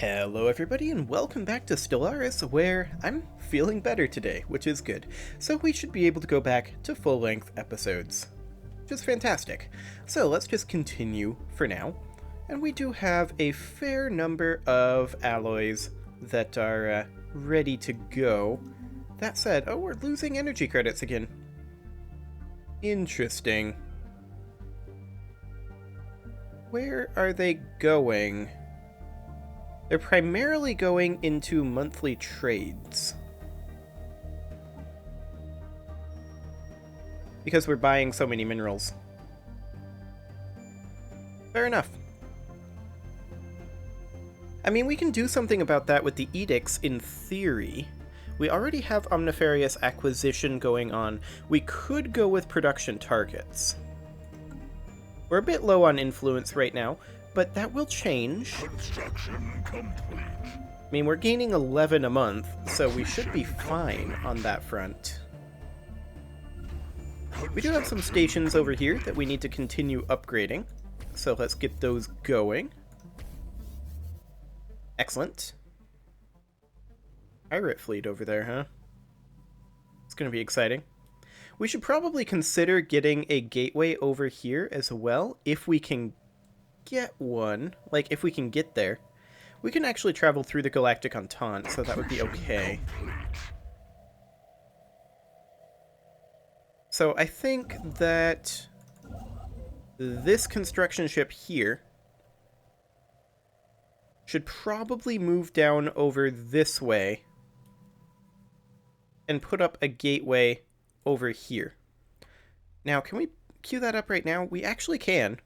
Hello everybody and welcome back to Stellaris, where I'm feeling better today, which is good. So we should be able to go back to full-length episodes, which is fantastic. So let's just continue for now. And we do have a fair number of alloys that are ready to go. That said, oh, we're losing energy credits again. Interesting. Where are they going? They're primarily going into monthly trades. Because we're buying so many minerals. Fair enough. I mean, we can do something about that with the edicts in theory. We already have omnifarious acquisition going on. We could go with production targets. We're a bit low on influence right now, but that will change. Construction complete. I mean, we're gaining 11 a month, so we should be fine on that front. We do have some stations over here that we need to continue upgrading, so let's get those going. Excellent. Pirate fleet over there, huh? It's going to be exciting. We should probably consider getting a gateway over here as well, if we can get one. Like, if we can get there. We can actually travel through the Galactic Entente, so that would be okay. So I think that this construction ship here should probably move down over this way and put up a gateway over here. Now, can we queue that up right now? We actually can.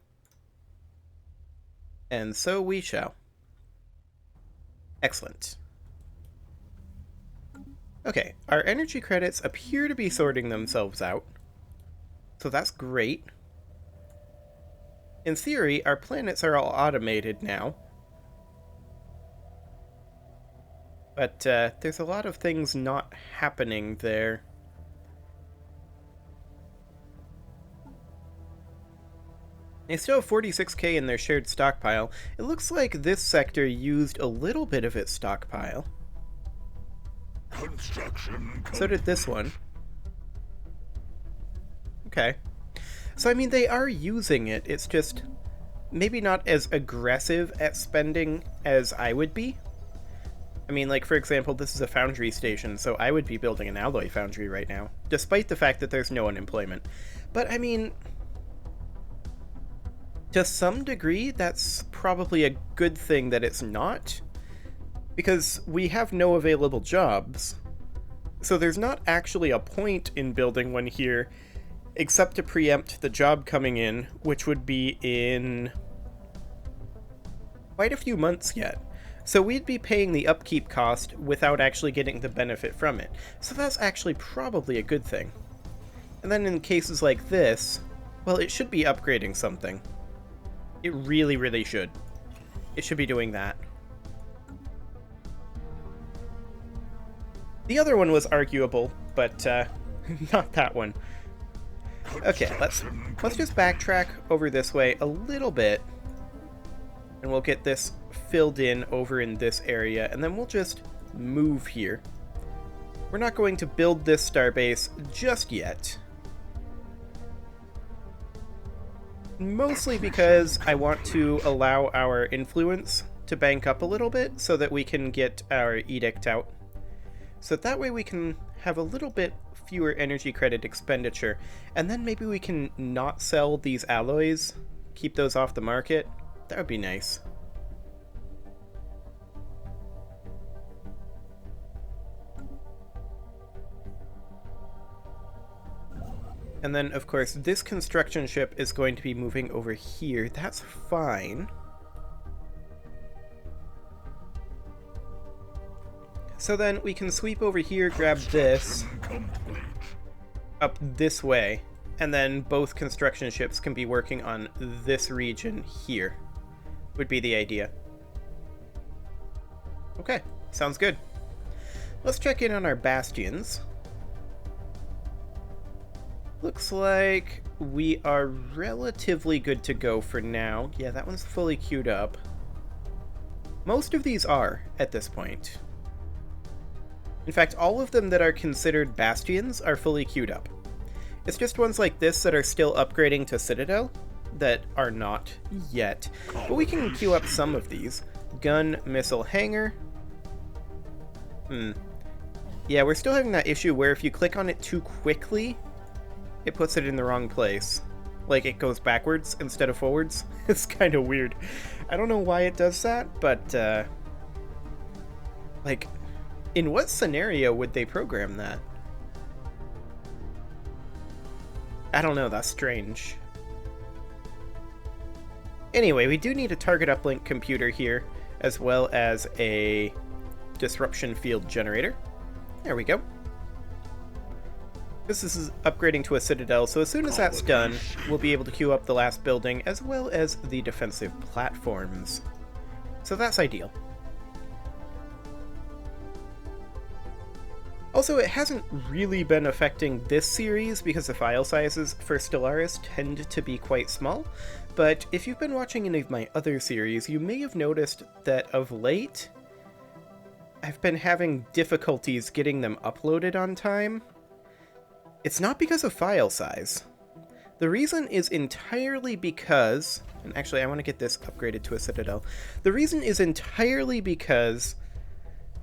And so we shall. Excellent. Okay, our energy credits appear to be sorting themselves out. So that's great. In theory, our planets are all automated now. But there's a lot of things not happening there. They still have 46k in their shared stockpile. It looks like this sector used a little bit of its stockpile. So did this one. Okay. So, I mean, they are using it. It's just maybe not as aggressive at spending as I would be. I mean, like, for example, this is a foundry station, so I would be building an alloy foundry right now, despite the fact that there's no unemployment. But, I mean, to some degree, that's probably a good thing that it's not, because we have no available jobs. So there's not actually a point in building one here, except to preempt the job coming in, which would be in quite a few months yet. So we'd be paying the upkeep cost without actually getting the benefit from it. So that's actually probably a good thing. And then in cases like this, well, it should be upgrading something. It really, really should. It should be doing that. The other one was arguable, but not that one. Okay, let's just backtrack over this way a little bit, and we'll get this filled in over in this area, and then we'll just move here. We're not going to build this starbase just yet. Mostly because I want to allow our influence to bank up a little bit so that we can get our edict out. So that way we can have a little bit fewer energy credit expenditure, and then maybe we can not sell these alloys, keep those off the market. That would be nice. And then, of course, this construction ship is going to be moving over here. That's fine. So then we can sweep over here, grab this up this way, and then both construction ships can be working on this region here, would be the idea. Okay, sounds good. Let's check in on our bastions. Looks like we are relatively good to go for now. Yeah, that one's fully queued up. Most of these are, at this point. In fact, all of them that are considered bastions are fully queued up. It's just ones like this that are still upgrading to Citadel that are not yet. But we can queue up some of these. Gun, missile, hangar. Yeah, we're still having that issue where if you click on it too quickly, it puts it in the wrong place. Like, it goes backwards instead of forwards. It's kind of weird. I don't know why it does that, but, like, in what scenario would they program that? I don't know, that's strange. Anyway, we do need a target uplink computer here, as well as a disruption field generator. There we go. This is upgrading to a Citadel, so as soon as that's done, we'll be able to queue up the last building, as well as the defensive platforms. So that's ideal. Also, it hasn't really been affecting this series because the file sizes for Stellaris tend to be quite small, but if you've been watching any of my other series, you may have noticed that of late, I've been having difficulties getting them uploaded on time. It's not because of file size. The reason is entirely because, and actually I want to get this upgraded to a Citadel. The reason is entirely because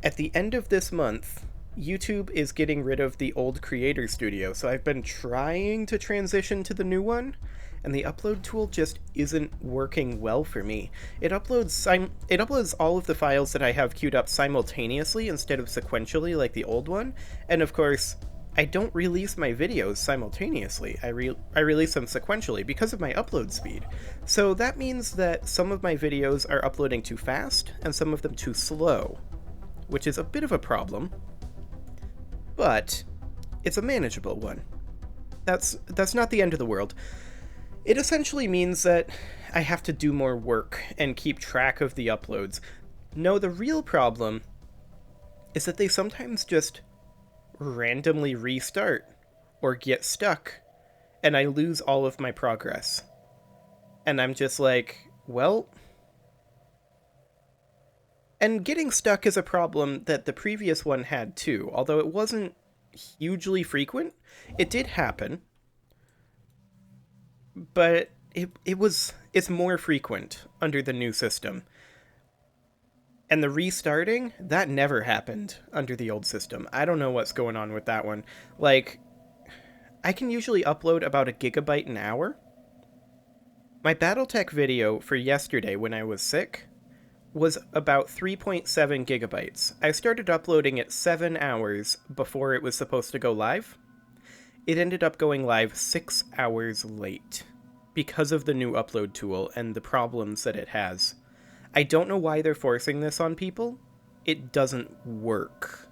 at the end of this month, YouTube is getting rid of the old Creator Studio, so I've been trying to transition to the new one, and the upload tool just isn't working well for me. It uploads all of the files that I have queued up simultaneously instead of sequentially like the old one, and of course, I don't release my videos simultaneously. I release them sequentially because of my upload speed. So that means that some of my videos are uploading too fast, and some of them too slow, which is a bit of a problem. But it's a manageable one. That's not the end of the world. It essentially means that I have to do more work and keep track of the uploads. No, the real problem is that they sometimes just randomly restart or get stuck, and I lose all of my progress. And I'm just like, well... And getting stuck is a problem that the previous one had too, although it wasn't hugely frequent. It did happen, but it's more frequent under the new system. And the restarting, that never happened under the old system. I don't know what's going on with that one. Like, I can usually upload about 1 gigabyte an hour. My Battletech video for yesterday when I was sick was about 3.7 gigabytes. I started uploading it 7 hours before it was supposed to go live. It ended up going live 6 hours late because of the new upload tool and the problems that it has. I don't know why they're forcing this on people. It doesn't work.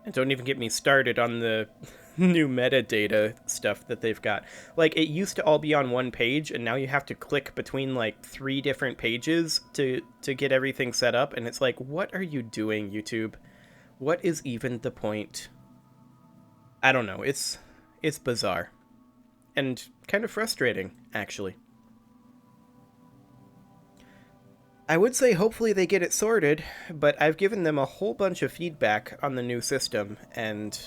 And don't even get me started on the new metadata stuff that they've got. Like, it used to all be on one page, and now you have to click between, like, 3 different pages to get everything set up, and it's like, what are you doing, YouTube? What is even the point? I don't know. It's bizarre. And kind of frustrating, actually. I would say hopefully they get it sorted, but I've given them a whole bunch of feedback on the new system, and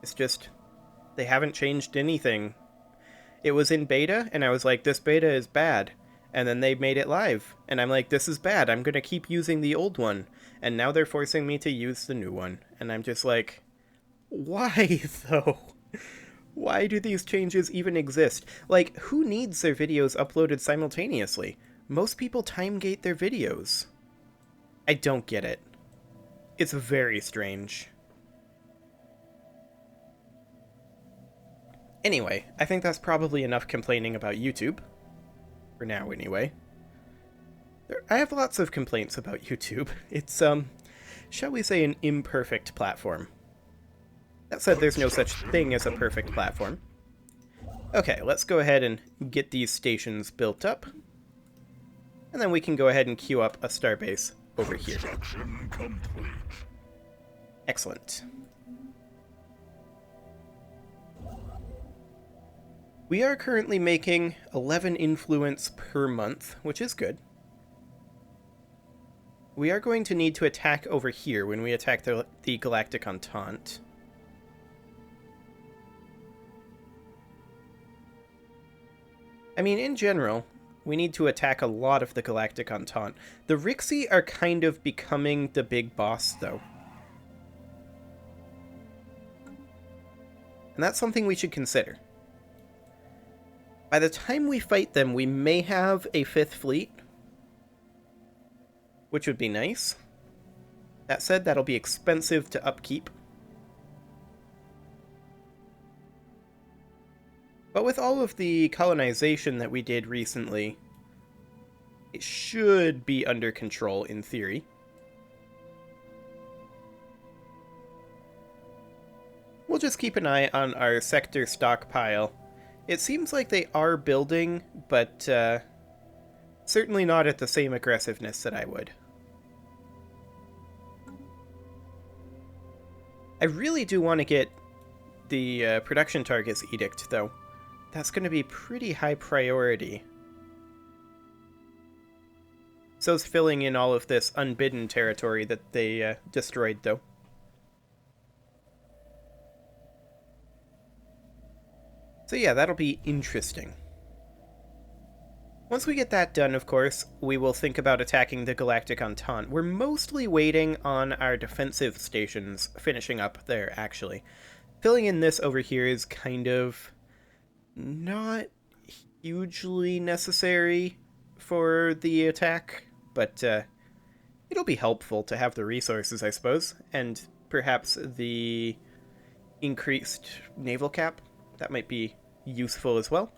it's just, they haven't changed anything. It was in beta, and I was like, this beta is bad, and then they made it live, and I'm like, this is bad, I'm gonna keep using the old one, and now they're forcing me to use the new one, and I'm just like, why, though? Why do these changes even exist? Like, who needs their videos uploaded simultaneously? Most people time-gate their videos. I don't get it. It's very strange. Anyway, I think that's probably enough complaining about YouTube. For now, anyway. I have lots of complaints about YouTube. It's, shall we say, an imperfect platform. That said, there's no such thing as a perfect platform. Okay, let's go ahead and get these stations built up. And then we can go ahead and queue up a starbase over here. Excellent. We are currently making 11 influence per month, which is good. we are going to need to attack over here when we attack the Galactic Entente. I mean, in general, we need to attack a lot of the Galactic Entente. The Rixi are kind of becoming the big boss, though. And that's something we should consider. By the time we fight them, we may have a 5th fleet, which would be nice. That said, that'll be expensive to upkeep. But with all of the colonization that we did recently, it should be under control in theory. We'll just keep an eye on our sector stockpile. It seems like they are building, but certainly not at the same aggressiveness that I would. I really do want to get the production targets edict, though. That's going to be pretty high priority. So is filling in all of this Unbidden territory that they destroyed, though. So yeah, that'll be interesting. Once we get that done, of course, we will think about attacking the Galactic Entente. We're mostly waiting on our defensive stations finishing up there, actually. Filling in this over here is kind of not hugely necessary for the attack, but it'll be helpful to have the resources, I suppose, and perhaps the increased naval cap. That might be useful as well.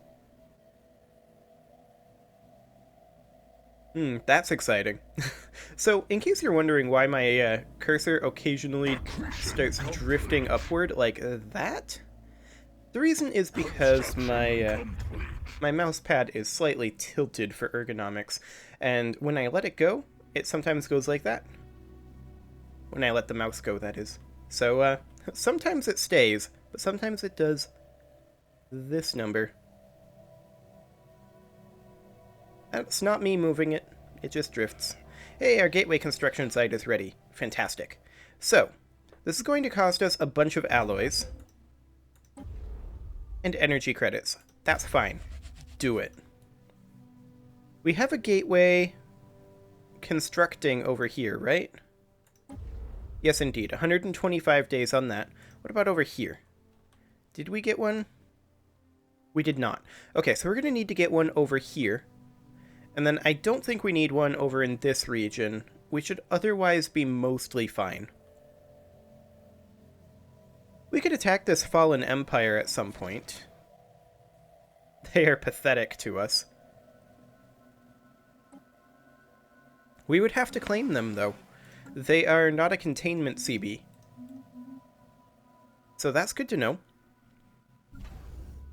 That's exciting. So, in case you're wondering why my cursor occasionally starts drifting upward like that, the reason is because my mouse pad is slightly tilted for ergonomics, and when I let it go, it sometimes goes like that. When I let the mouse go, that is. So, sometimes it stays, but sometimes it does this number. That's not me moving it, it just drifts. Hey, our gateway construction site is ready. Fantastic. So, this is going to cost us a bunch of alloys and energy credits. That's fine. Do it. We have a gateway constructing over here, right? Yes, indeed. 125 days on that. What about over here? Did we get one? We did not. Okay, so we're going to need to get one over here. And then I don't think we need one over in this region. We should otherwise be mostly fine. We could attack this fallen empire at some point. They are pathetic to us. We would have to claim them, though. They are not a containment CB. So that's good to know.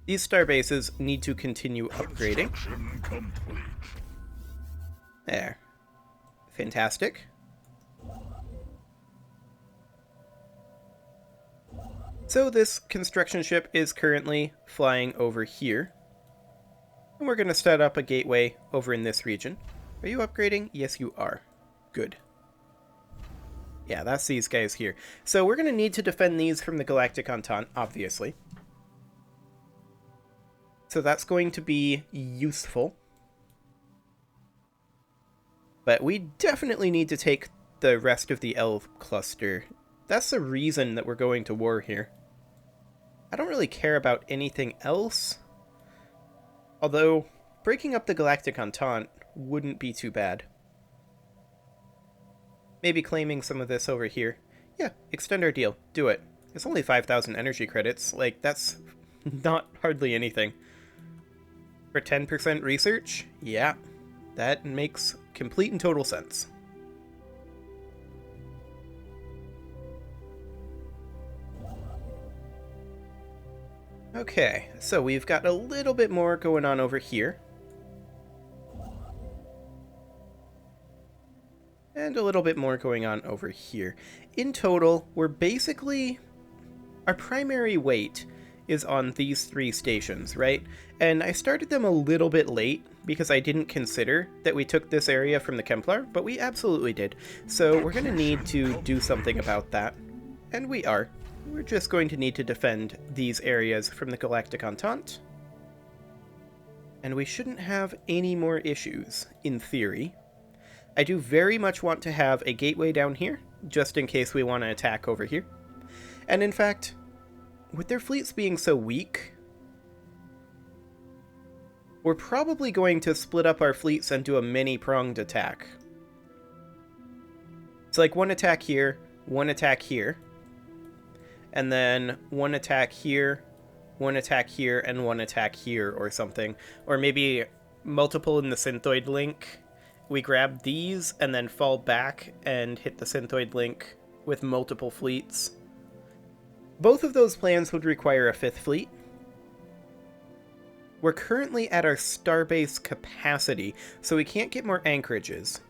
These starbases need to continue upgrading. There. Fantastic. So this construction ship is currently flying over here. And we're going to set up a gateway over in this region. Are you upgrading? Yes, you are. Good. Yeah, that's these guys here. So we're going to need to defend these from the Galactic Entente, obviously. So that's going to be useful. But we definitely need to take the rest of the L cluster. That's the reason that we're going to war here. I don't really care about anything else. Although, breaking up the Galactic Entente wouldn't be too bad. Maybe claiming some of this over here. Yeah, extend our deal. Do it. It's only 5,000 energy credits. Like, that's not hardly anything. For 10% research? Yeah, that makes complete and total sense. Okay, so we've got a little bit more going on over here. And a little bit more going on over here. In total, we're basically... Our primary weight is on these 3 stations, right? And I started them a little bit late because I didn't consider that we took this area from the Kemplar, but we absolutely did. So we're going to need to do something about that. And we are. We're just going to need to defend these areas from the Galactic Entente. And we shouldn't have any more issues, in theory. I do very much want to have a gateway down here, just in case we want to attack over here. And in fact, with their fleets being so weak, we're probably going to split up our fleets and do a many-pronged attack. It's like one attack here, and then one attack here, and one attack here or something. Or maybe multiple in the Synthoid link. We grab these and then fall back and hit the Synthoid link with multiple fleets. Both of those plans would require a 5th fleet. We're currently at our starbase capacity, so we can't get more anchorages.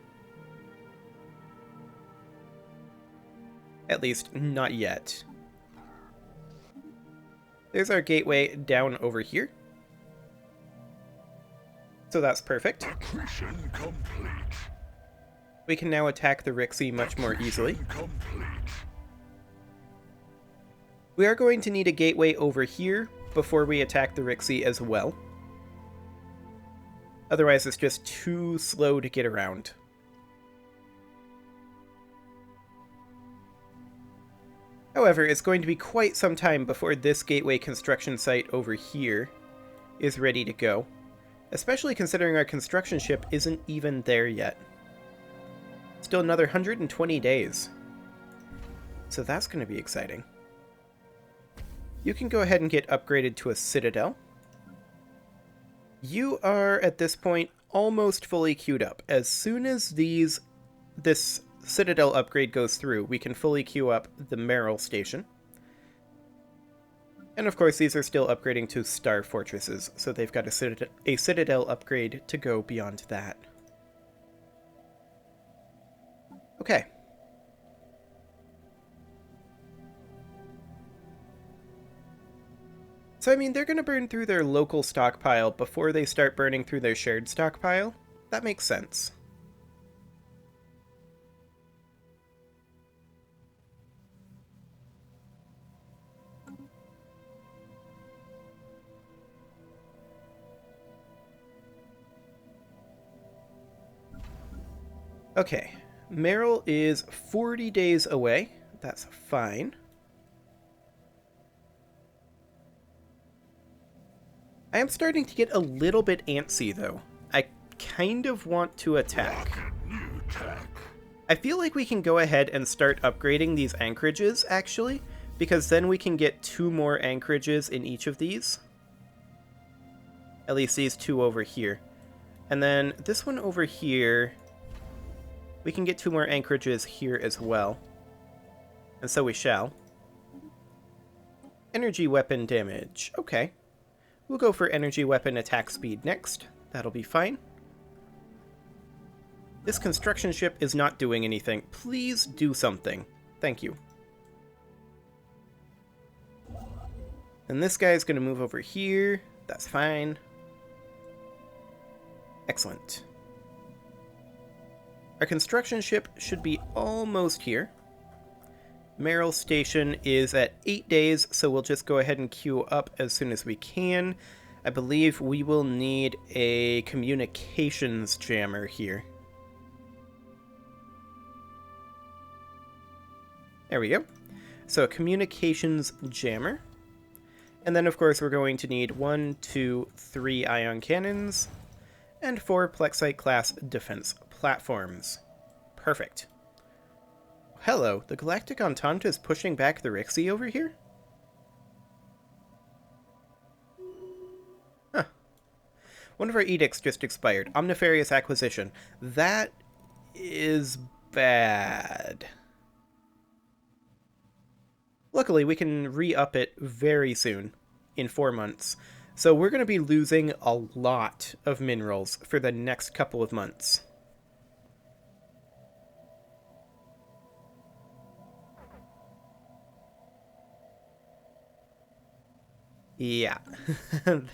At least, not yet. There's our gateway down over here. So that's perfect. Accretion complete. We can now attack the Rixie much more easily. Complete. We are going to need a gateway over here before we attack the Rixie as well. Otherwise, it's just too slow to get around. However, it's going to be quite some time before this gateway construction site over here is ready to go. Especially considering our construction ship isn't even there yet. Still another 120 days. So that's going to be exciting. You can go ahead and get upgraded to a Citadel. You are, at this point, almost fully queued up. As soon as this Citadel upgrade goes through, we can fully queue up the Merrill Station. And of course, these are still upgrading to Star Fortresses, so they've got a Citadel upgrade to go beyond that. Okay. So, I mean, they're going to burn through their local stockpile before they start burning through their shared stockpile. That makes sense. Okay, Merrill is 40 days away. That's fine. I am starting to get a little bit antsy, though. I kind of want to attack. I feel like we can go ahead and start upgrading these anchorages, actually, because then we can get 2 more anchorages in each of these. At least these 2 over here. And then this one over here, we can get 2 more anchorages here as well. And so we shall. Energy weapon damage. Okay. We'll go for energy weapon attack speed next. That'll be fine. This construction ship is not doing anything. Please do something. Thank you. And this guy's going to move over here. That's fine. Excellent. Our construction ship should be almost here. Merrill Station is at 8 days, so we'll just go ahead and queue up as soon as we can. I believe we will need a communications jammer here. There we go. So a communications jammer. And then, of course, we're going to need 1, 2, 3 ion cannons and 4 Plexite-class defense platforms. Perfect. Hello, the Galactic Entente is pushing back the Rixie over here? Huh. One of our edicts just expired. Omnifarious acquisition. That is bad. Luckily, we can re-up it very soon, in 4 months. So we're going to be losing a lot of minerals for the next couple of months. Yeah,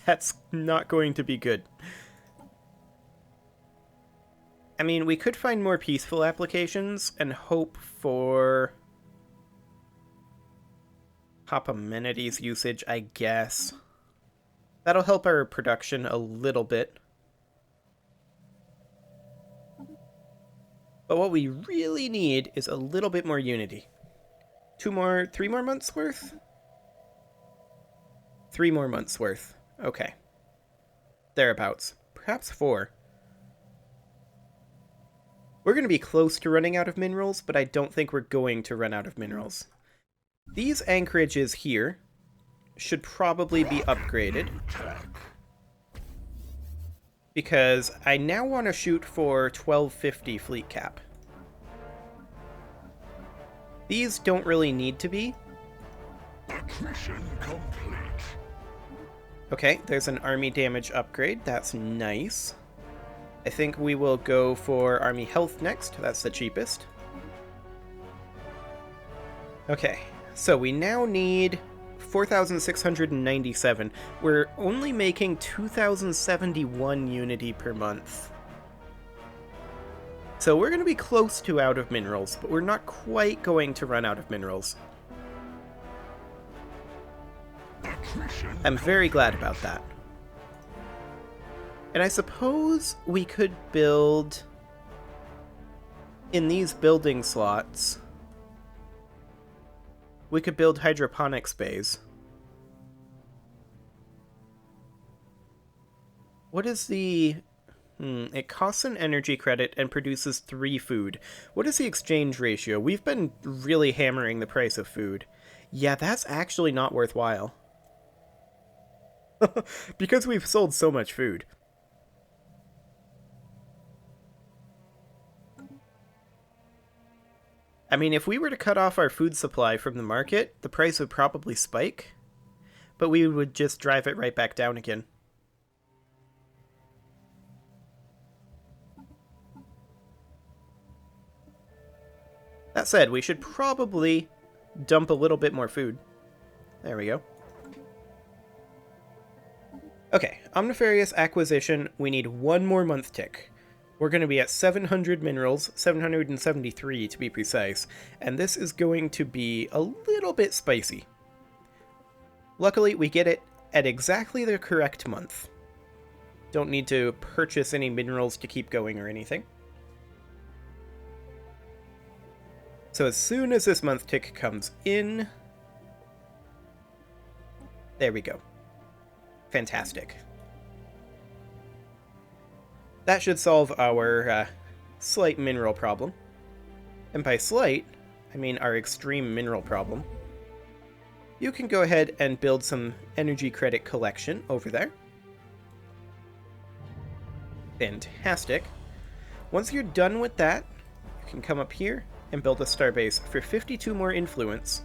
that's not going to be good. I mean, we could find more peaceful applications and hope for pop amenities usage, I guess. That'll help our production a little bit. But what we really need is a little bit more unity. 3 more months worth? 3 more months worth. Okay. Thereabouts. Perhaps 4. We're going to be close to running out of minerals, but I don't think we're going to run out of minerals. These anchorages here should probably be upgraded, because I now want to shoot for 1250 fleet cap. These don't really need to be. Attrition complete. Okay, there's an army damage upgrade. That's nice. I think we will go for army health next. That's the cheapest. Okay, so we now need 4,697. We're only making 2,071 unity per month. So we're going to be close to out of minerals, but we're not quite going to run out of minerals. I'm very glad about that. And I suppose we could build in these building slots. We could build hydroponics bays. What is the... it costs an energy credit and produces 3 food. What is the exchange ratio? We've been really hammering the price of food. Yeah, that's actually not worthwhile. Because we've sold so much food. I mean, if we were to cut off our food supply from the market, the price would probably spike, but we would just drive it right back down again. That said, we should probably dump a little bit more food. There we go. Okay, Omnifarious Acquisition, we need 1 more month tick. We're going to be at 700 minerals, 773 to be precise, and this is going to be a little bit spicy. Luckily, we get it at exactly the correct month. Don't need to purchase any minerals to keep going or anything. So as soon as this month tick comes in... There we go. Fantastic. That should solve our slight mineral problem. And by slight, I mean our extreme mineral problem. You can go ahead and build some energy credit collection over there. Fantastic. Once you're done with that, you can come up here and build a starbase for 52 more influence.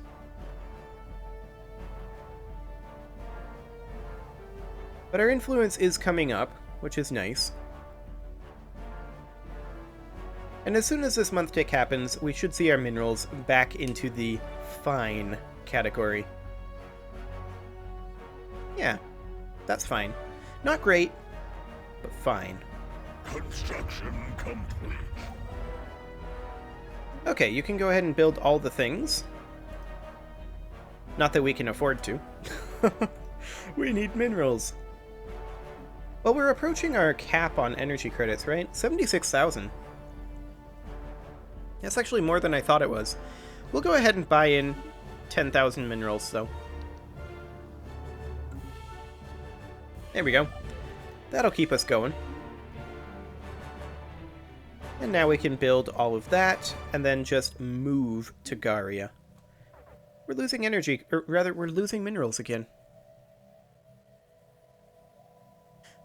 But our influence is coming up, which is nice. And as soon as this month tick happens, we should see our minerals back into the fine category. Yeah, that's fine. Not great, but fine. Construction complete. Okay, you can go ahead and build all the things. Not that we can afford to. We need minerals. Well, we're approaching our cap on energy credits, right? 76,000. That's actually more than I thought it was. We'll go ahead and buy in 10,000 minerals, though. There we go. That'll keep us going. And now we can build all of that, and then just move to Garia. We're losing energy, or rather, we're losing minerals again.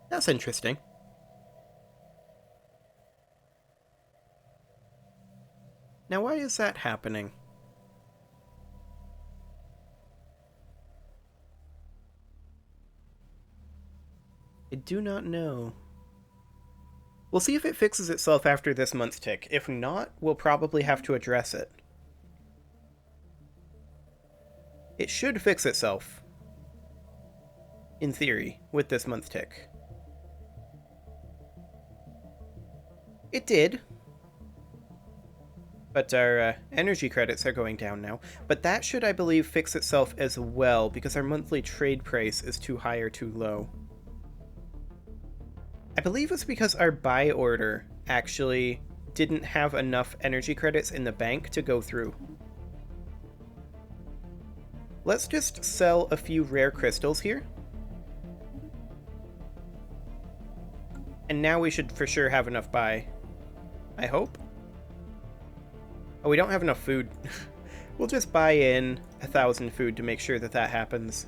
That's interesting. Now, why is that happening? I do not know. We'll see if it fixes itself after this month tick. If not, we'll probably have to address it. It should fix itself. in theory, with this month tick. It did. But our energy credits are going down now. But that should, I believe, fix itself as well, because our monthly trade price is too high or too low. I believe it's because our buy order actually didn't have enough energy credits in the bank to go through. Let's just sell a few rare crystals here. And now we should for sure have enough buy. I hope. Oh, we don't have enough food. We'll just buy in 1,000 food to make sure that that happens.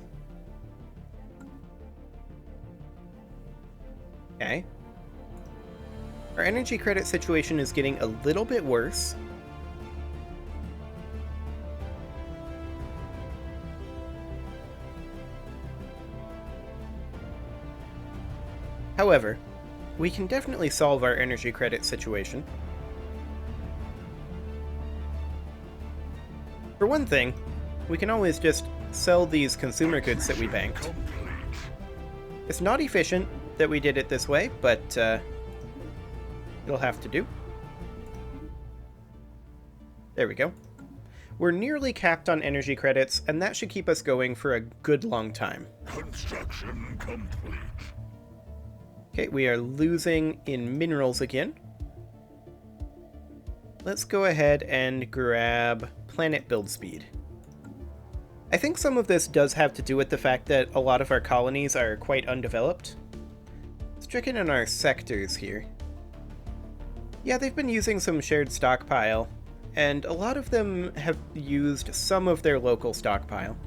Okay. Our energy credit situation is getting a little bit worse. However, we can definitely solve our energy credit situation. For one thing, we can always just sell these consumer goods that we banked. It's not efficient that we did it this way, but it'll have to do. There we go. We're nearly capped on energy credits, and that should keep us going for a good long time. Construction complete. Okay, we are losing in minerals again. Let's go ahead and grab planet build speed. I think some of this does have to do with the fact that a lot of our colonies are quite undeveloped. Let's check in on our sectors here. Yeah, they've been using some shared stockpile, and a lot of them have used some of their local stockpile.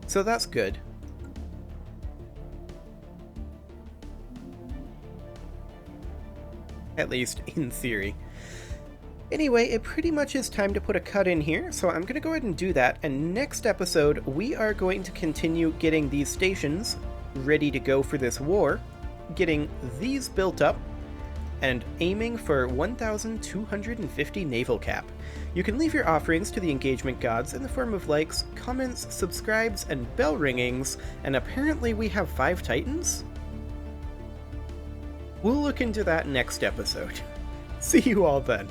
So that's good. At least in theory. Anyway, it pretty much is time to put a cut in here, so I'm going to go ahead and do that, and next episode we are going to continue getting these stations ready to go for this war, getting these built up, and aiming for 1,250 naval cap. You can leave your offerings to the engagement gods in the form of likes, comments, subscribes, and bell ringings, and apparently we have 5 titans? We'll look into that next episode. See you all then.